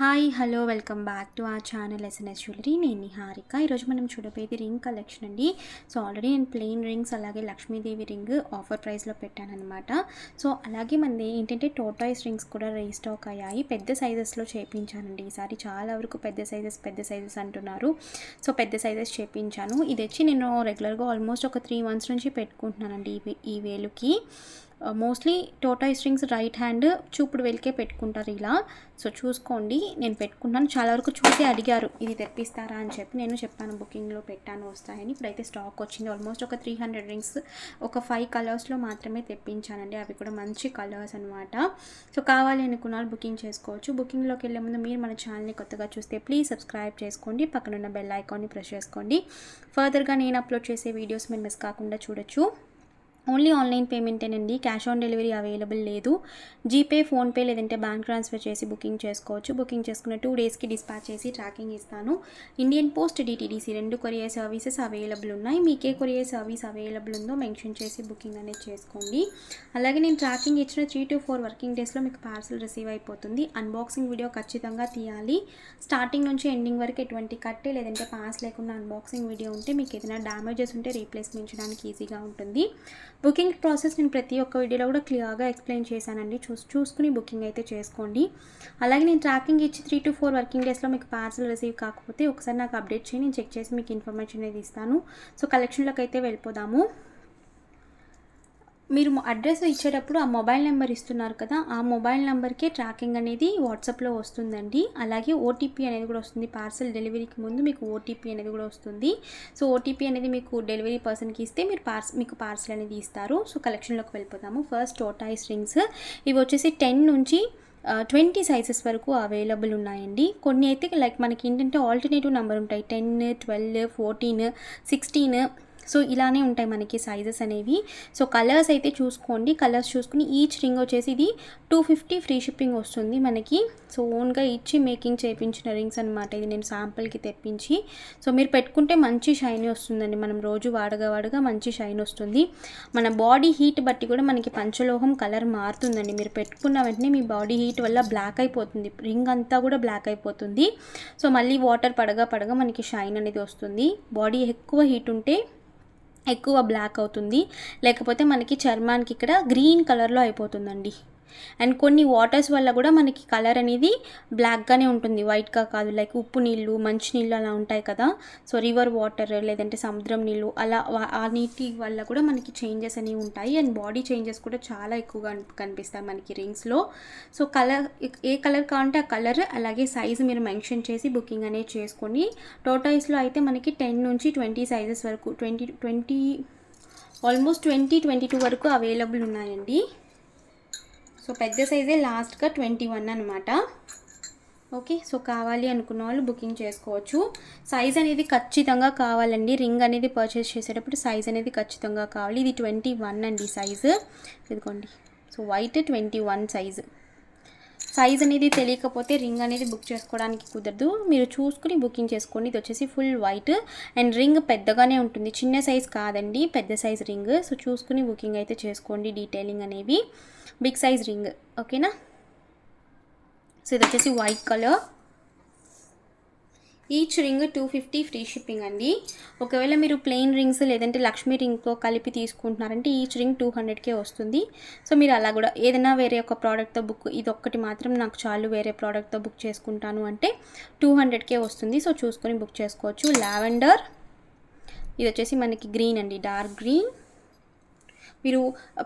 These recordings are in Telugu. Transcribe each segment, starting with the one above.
Hi hello welcome back to our channel SNS jewellery. నేను నిహారిక. ఈరోజు మనం చూడబోయేది రింగ్ కలెక్షన్ అండి. సో ఆల్రెడీ నేను ప్లెయిన్ రింగ్స్ అలాగే లక్ష్మీదేవి రింగ్ ఆఫర్ ప్రైస్లో పెట్టాను అనమాట. సో అలాగే మనది ఏంటంటే టోటాయిస్ రింగ్స్ కూడా రీస్టాక్ అయ్యాయి. పెద్ద సైజెస్లో చేయించానండి. ఈసారి చాలా వరకు పెద్ద సైజెస్ అంటున్నారు. సో పెద్ద సైజెస్ చేయించాను. ఇది వచ్చి నేను రెగ్యులర్గా ఆల్మోస్ట్ ఒక 3 months నుంచి పెట్టుకుంటున్నానండి ఈ వేలుకి. Mostly tortoise rings right hand చూపుడు వేలికే పెట్టుకుంటారు ఇలా. సో చూసుకోండి, నేను పెట్టుకున్నాను. చాలా వరకు చూసి అడిగారు ఇది తెప్పిస్తారా అని చెప్పి. నేను చెప్పాను బుకింగ్లో పెట్టాను వస్తాయని. ఇప్పుడైతే స్టాక్ వచ్చింది. ఆల్మోస్ట్ ఒక 300 రింగ్స్ ఒక 5 కలర్స్లో మాత్రమే తెప్పించానండి. అవి కూడా మంచి కలర్స్ అనమాట. సో కావాలి అనుకున్నారు బుకింగ్ చేసుకోవచ్చు. బుకింగ్లోకి వెళ్ళే ముందు మీరు మన ఛానల్ని కొత్తగా చూస్తే ప్లీజ్ సబ్స్క్రైబ్ చేసుకోండి. పక్కనున్న బెల్ ఐకాన్ని ప్రెస్ చేసుకోండి. ఫర్దర్గా నేను అప్లోడ్ చేసే వీడియోస్ మీరు మిస్ కాకుండా చూడొచ్చు. ఓన్లీ ఆన్లైన్ పేమెంటేనండి. క్యాష్ ఆన్ డెలివరీ అవైలబుల్ లేదు. జీపే, ఫోన్పే లేదంటే బ్యాంక్ ట్రాన్స్ఫర్ చేసి బుకింగ్ చేసుకోవచ్చు. బుకింగ్ చేసుకున్న 2 daysకి డిస్పాచ్ చేసి ట్రాకింగ్ ఇస్తాను. Indian post, DTDC 2 courier services available ఉన్నాయి. మీకే కొరియర్ సర్వీస్ అవైలబుల్ ఉందో మెన్షన్ చేసి బుకింగ్ అనేది చేసుకోండి. అలాగే నేను ట్రాకింగ్ ఇచ్చిన 3 to 4 వర్కింగ్ డేస్లో మీకు పార్సల్ రిసీవ్ అయిపోతుంది. అన్బాక్సింగ్ వీడియో ఖచ్చితంగా తీయాలి. స్టార్టింగ్ నుంచి ఎండింగ్ వరకు ఎటువంటి కట్టే లేదంటే పాస్ లేకుండా అన్బాక్సింగ్ వీడియో ఉంటే మీకు ఏదైనా డ్యామేజెస్ ఉంటే రీప్లేస్మెంట్ చేయడానికి ఈజీగా ఉంటుంది. బుకింగ్ ప్రాసెస్ నేను ప్రతి ఒక్క వీడియోలో కూడా క్లియర్గా ఎక్స్ప్లెయిన్ చేశానండి. చూసుకుని బుకింగ్ అయితే చేసుకోండి. అలాగే నేను ట్రాకింగ్ ఇచ్చి 3 to 4 వర్కింగ్ డేస్లో మీకు పార్సల్ రిసీవ్ కాకపోతే ఒకసారి నాకు అప్డేట్ చేయి, నేను చెక్ చేసి మీకు ఇన్ఫర్మేషన్ అనేది ఇస్తాను. సో కలెక్షన్లోకి అయితే వెళ్ళిపోదాము. మీరు అడ్రస్ ఇచ్చేటప్పుడు ఆ మొబైల్ నెంబర్ ఇస్తున్నారు కదా, ఆ మొబైల్ నెంబర్కే ట్రాకింగ్ అనేది వాట్సాప్లో వస్తుందండి. అలాగే ఓటీపీ అనేది కూడా వస్తుంది. పార్సల్ డెలివరీకి ముందు మీకు ఓటీపీ అనేది కూడా వస్తుంది. సో ఓటీపీ అనేది మీకు డెలివరీ పర్సన్కి ఇస్తే మీకు పార్సల్ అనేది ఇస్తారు. సో కలెక్షన్లోకి వెళ్ళిపోతాము. ఫస్ట్ టోటాయిస్ రింగ్స్ ఇవి వచ్చేసి 10 నుంచి 20 సైజెస్ వరకు అవైలబుల్ ఉన్నాయండి. కొన్ని అయితే లైక్ మనకి ఏంటంటే ఆల్టర్నేటివ్ నెంబర్ ఉంటాయి. 10, 12, 14, 16. సో ఇలానే ఉంటాయి మనకి సైజెస్ అనేవి. సో కలర్స్ అయితే చూసుకోండి. కలర్స్ చూసుకుని ఈచ్ రింగ్ వచ్చేసి ఇది 250 ఫ్రీ షిప్పింగ్ వస్తుంది మనకి. సో ఓన్గా ఇచ్చి మేకింగ్ చేయించిన రింగ్స్ అనమాట. ఇది నేను శాంపుల్కి తెప్పించి. సో మీరు పెట్టుకుంటే మంచి షైన్ వస్తుందండి. మనం రోజు వాడగా మంచి షైన్ వస్తుంది. మన బాడీ హీట్ బట్టి కూడా మనకి పంచలోహం కలర్ మారుతుందండి. మీరు పెట్టుకున్న వెంటనే మీ బాడీ హీట్ వల్ల బ్లాక్ అయిపోతుంది. రింగ్ అంతా కూడా బ్లాక్ అయిపోతుంది. సో మళ్ళీ వాటర్ పడగా మనకి షైన్ అనేది వస్తుంది. బాడీ ఎక్కువ హీట్ ఉంటే ఎక్కువ బ్లాక్ అవుతుంది. లేకపోతే మనకి చర్మానికి ఇక్కడ గ్రీన్ కలర్లో అయిపోతుందండి. అండ్ కొన్ని వాటర్స్ వల్ల కూడా మనకి కలర్ అనేది బ్లాక్గానే ఉంటుంది, వైట్గా కాదు. లైక్ ఉప్పు నీళ్ళు, మంచి నీళ్ళు అలా ఉంటాయి కదా. సో రివర్ వాటర్ లేదంటే సముద్రం నీళ్ళు అలా ఆ నీటి వల్ల కూడా మనకి చేంజెస్ అనేవి ఉంటాయి. అండ్ బాడీ చేంజెస్ కూడా చాలా ఎక్కువగా కనిపిస్తాయి మనకి రింగ్స్లో. సో కలర్ ఏ కలర్ కావాలంటే ఆ కలర్ అలాగే సైజు మీరు మెన్షన్ చేసి బుకింగ్ అనేది చేసుకోండి. టోటాయిస్లో అయితే మనకి 10 నుంచి 20 సైజెస్ వరకు 20 ఆల్మోస్ట్ 22 వరకు అవైలబుల్ ఉన్నాయండి. సో పెద్ద సైజే లాస్ట్గా 21 అనమాట. ఓకే, సో కావాలి అనుకున్న వాళ్ళు బుకింగ్ చేసుకోవచ్చు. సైజ్ అనేది ఖచ్చితంగా కావాలండి. రింగ్ అనేది పర్చేస్ చేసేటప్పుడు సైజ్ అనేది ఖచ్చితంగా కావాలి. ఇది 21 అండి సైజు. ఇదిగోండి. సో వైట్ 21 సైజ్ అనేది తెలియకపోతే రింగ్ అనేది బుక్ చేసుకోవడానికి కుదరదు. మీరు చూసుకుని బుకింగ్ చేసుకోండి. ఇది వచ్చేసి ఫుల్ వైట్ అండ్ రింగ్ పెద్దగానే ఉంటుంది. చిన్న సైజ్ కాదండి, పెద్ద సైజ్ రింగ్. సో చూసుకుని బుకింగ్ అయితే చేసుకోండి. డీటెయిలింగ్ అనేవి బిగ్ సైజ్ రింగ్. ఓకేనా. సో ఇది వచ్చేసి white colour. Each ring 250 free shipping అండి. ఒకవేళ మీరు ప్లెయిన్ రింగ్స్ లేదంటే లక్ష్మీ రింగ్తో కలిపి తీసుకుంటున్నారంటే ఈచ్ రింగ్ 200కే వస్తుంది. సో మీరు అలా కూడా ఏదైనా వేరే ఒక ప్రోడక్ట్తో బుక్, ఇది ఒక్కటి మాత్రం నాకు చాలు వేరే ప్రోడక్ట్తో బుక్ చేసుకుంటాను అంటే 200కే వస్తుంది. సో చూసుకొని బుక్ చేసుకోవచ్చు. లావెండర్, ఇది వచ్చేసి మనకి గ్రీన్ అండి, డార్క్ గ్రీన్. మీరు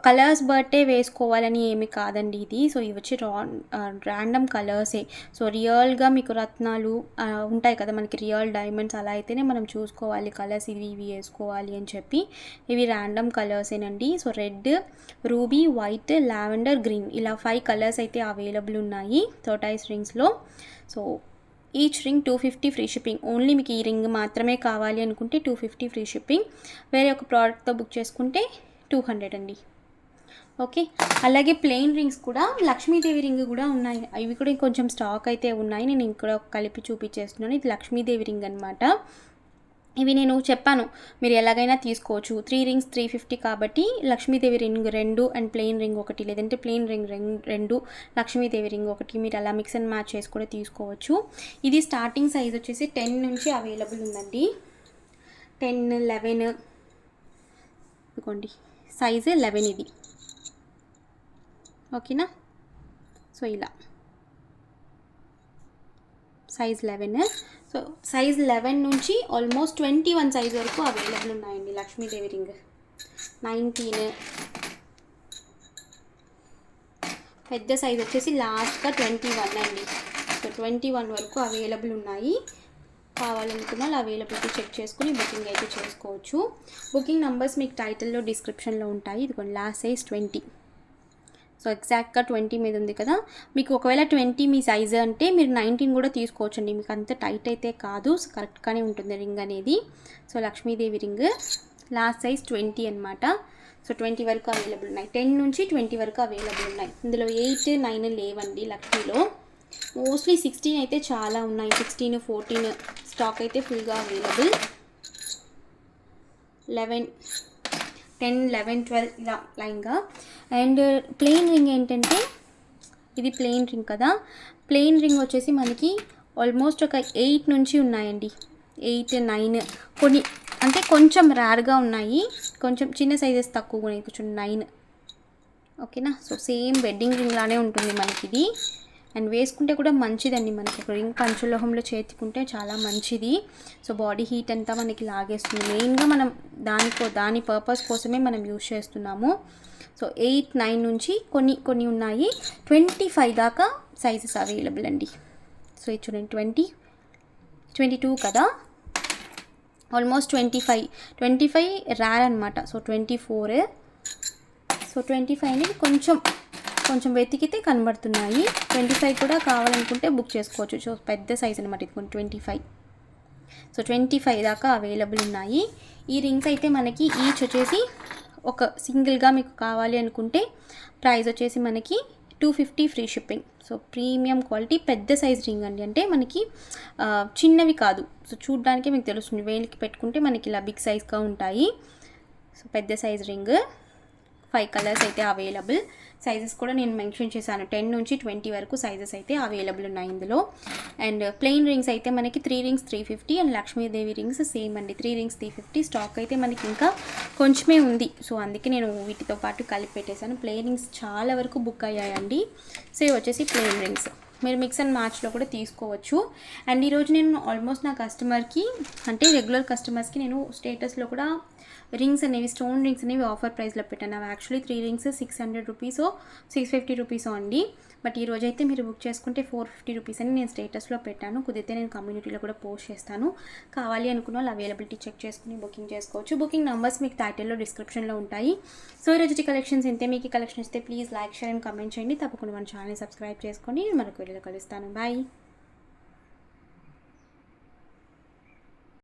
కలర్స్ బట్టే వేసుకోవాలని ఏమి కాదండి ఇది. సో ఇవి వచ్చి ర్యాండమ్ కలర్సే. సో రియల్గా మీకు రత్నాలు ఉంటాయి కదా మనకి, రియల్ డైమండ్స్ అలా అయితేనే మనం చూసుకోవాలి కలర్స్ ఇవి వేసుకోవాలి అని చెప్పి. ఇవి ర్యాండమ్ కలర్సేనండి. So red, ruby, white, lavender, green ఇలా 5 కలర్స్ అయితే అవైలబుల్ ఉన్నాయి టోటాయిస్ రింగ్స్లో. So each ring 250 free shipping. Only మీకు ఈ రింగ్ మాత్రమే కావాలి అనుకుంటే 250 ఫ్రీ షిప్పింగ్. వేరే ఒక ప్రోడక్ట్తో బుక్ చేసుకుంటే 200 అండి. ఓకే. అలాగే ప్లెయిన్ రింగ్స్ కూడా లక్ష్మీదేవి రింగ్ కూడా ఉన్నాయి. ఇవి కూడా కొంచెం స్టాక్ అయితే ఉన్నాయి. నేను ఇక్కడ కలిపి చూపించేస్తున్నాను. ఇది లక్ష్మీదేవి రింగ్ అనమాట. ఇవి నేను చెప్పాను మీరు ఎలాగైనా తీసుకోవచ్చు. 3 రింగ్స్ 350 కాబట్టి Lakshmidevi ring 2 and plain ring 1, లేదంటే ప్లెయిన్ రింగ్ 2 లక్ష్మీదేవి రింగ్ 1, మీరు అలా మిక్స్ అండ్ మ్యాచ్ చేసి కూడా తీసుకోవచ్చు. ఇది స్టార్టింగ్ సైజ్ వచ్చేసి 10 నుంచి అవైలబుల్ ఉందండి. 10, 11 ఇదిగోండి, సైజు 11 ఇది. ఓకేనా? సో ఇలా సైజ్ 11. సో సైజ్ 11 నుంచి ఆల్మోస్ట్ 21 సైజ్ వరకు అవైలబుల్ ఉన్నాయండి లక్ష్మీదేవి రింగ్. 19, పెద్ద సైజ్ వచ్చేసి లాస్ట్గా 21 అండి. సో 21 వరకు అవైలబుల్ ఉన్నాయి. కావాలనుకున్న వాళ్ళు అవైలబిలిటీ చెక్ చేసుకుని బుకింగ్ అయితే చేసుకోవచ్చు. బుకింగ్ నెంబర్స్ మీకు టైటిల్లో డిస్క్రిప్షన్లో ఉంటాయి. ఇదిగోండి, లాస్ట్ సైజ్ 20. సో ఎగ్జాక్ట్గా 20 మీద ఉంది కదా. మీకు ఒకవేళ 20 మీ సైజు అంటే మీరు 19 కూడా తీసుకోవచ్చండి. మీకు అంత టైట్ అయితే కాదు, కరెక్ట్గానే ఉంటుంది రింగ్ అనేది. So Lakshmidevi ring last size 20 అనమాట. సో 20 వరకు అవైలబుల్ ఉన్నాయి. 10 నుంచి 20 వరకు అవైలబుల్ ఉన్నాయి. ఇందులో 8, 9 లేవండి లక్ష్మీలో. మోస్ట్లీ 16 అయితే చాలా ఉన్నాయి. 16, 14 స్టాక్ అయితే ఫుల్గా అవైలబుల్. 11, 10, 11, 12 ఇలా లైన్గా. అండ్ ప్లెయిన్ రింగ్ ఏంటంటే ఇది ప్లెయిన్ రింగ్ కదా. ప్లెయిన్ రింగ్ వచ్చేసి మనకి ఆల్మోస్ట్ ఒక 8 నుంచి ఉన్నాయండి. 8, 9 కొన్ని అంటే కొంచెం రేర్గా ఉన్నాయి, కొంచెం చిన్న సైజెస్ తక్కువ ఉన్నాయి, కొంచెం 9. ఓకేనా? సో సేమ్ వెడ్డింగ్ రింగ్ లానే ఉంటుంది మనకి ఇది. అండ్ వేసుకుంటే కూడా మంచిదండి. మనకి ఒక రింగ్ పంచలోహంలో చేతికుంటే చాలా మంచిది. సో బాడీ హీట్ అంతా మనకి లాగేస్తుంది. మెయిన్గా మనం దాని పర్పస్ కోసమే మనం యూజ్ చేస్తున్నాము. సో 8, 9 నుంచి కొన్ని ఉన్నాయి. 25 దాకా సైజెస్ అవైలబుల్ అండి. సో ఇది చూడండి, 20, 22 కదా, ఆల్మోస్ట్ 25 రేర్ అనమాట. సో 24. సో 25 అనేది కొంచెం వెతికితే కనబడుతున్నాయి. 25 కూడా కావాలనుకుంటే బుక్ చేసుకోవచ్చు. సో పెద్ద సైజ్ అనమాట ఇది, 25. సో 25 దాకా అవైలబుల్ ఉన్నాయి. ఈ రింగ్స్ అయితే మనకి ఈచ్ వచ్చేసి ఒక సింగిల్గా మీకు కావాలి అనుకుంటే ప్రైస్ వచ్చేసి మనకి 250 free shipping. So premium quality పెద్ద సైజ్ రింగ్ అండి. అంటే మనకి చిన్నవి కాదు. సో చూడ్డానికే మీకు తెలుస్తుంది, వేలికి పెట్టుకుంటే మనకి ఇలా బిగ్ సైజ్గా ఉంటాయి. సో పెద్ద సైజ్ రింగ్. 5 కలర్స్ అయితే అవైలబుల్. సైజెస్ కూడా నేను మెన్షన్ చేశాను. 10 నుంచి 20 వరకు సైజెస్ అయితే అవైలబుల్ ఉన్నాయి ఇందులో. అండ్ ప్లెయిన్ రింగ్స్ అయితే మనకి 3 rings 350 and Lakshmidevi rings same అండి, 3 రింగ్స్ 350. స్టాక్ అయితే మనకి ఇంకా కొంచెమే ఉంది. సో అందుకే నేను వీటితో పాటు కలిపి పెట్టేశాను. ప్లెయిన్ రింగ్స్ చాలా వరకు బుక్ అయ్యాయండి. సో ఇవి వచ్చేసి ప్లెయిన్ రింగ్స్. మీరు మిక్స్ అండ్ మ్యాచ్లో కూడా తీసుకోవచ్చు. అండ్ ఈరోజు నేను ఆల్మోస్ట్ నా కస్టమర్కి, అంటే రెగ్యులర్ కస్టమర్స్కి నేను స్టేటస్లో కూడా రింగ్స్ అనేవి, స్టోన్ రింగ్స్ అనేవి ఆఫర్ ప్రైస్లో పెట్టాను. అవి యాక్చువల్లీ 3 రింగ్స్ 600 రూపీస్, 650 రూపీస్ అండి. బట్ ఈరోజు అయితే మీరు బుక్ చేసుకుంటే 450 రూపీస్ అని నేను స్టేటస్లో పెట్టాను. కుదిరితే నేను కమ్యూనిటీలో కూడా పోస్ట్ చేస్తాను. కావాలి అనుకున్న వాళ్ళు అవైలబిలిటీ చెక్ చేసుకుని బుకింగ్ చేసుకోవచ్చు. బుకింగ్ నెంబర్స్ మీకు టైటిల్లో డిస్క్రిప్షన్లో ఉంటాయి. సో ఈరోజు కలెక్షన్స్ ఇంతే. మీకు కలెక్షన్ ఇస్తే please like, share and comment చేయండి. తప్పకుండా మన ఛానల్ సబ్స్క్రైబ్ చేసుకోండి. మరొక వీడియోలో కలుస్తాను. బాయ్.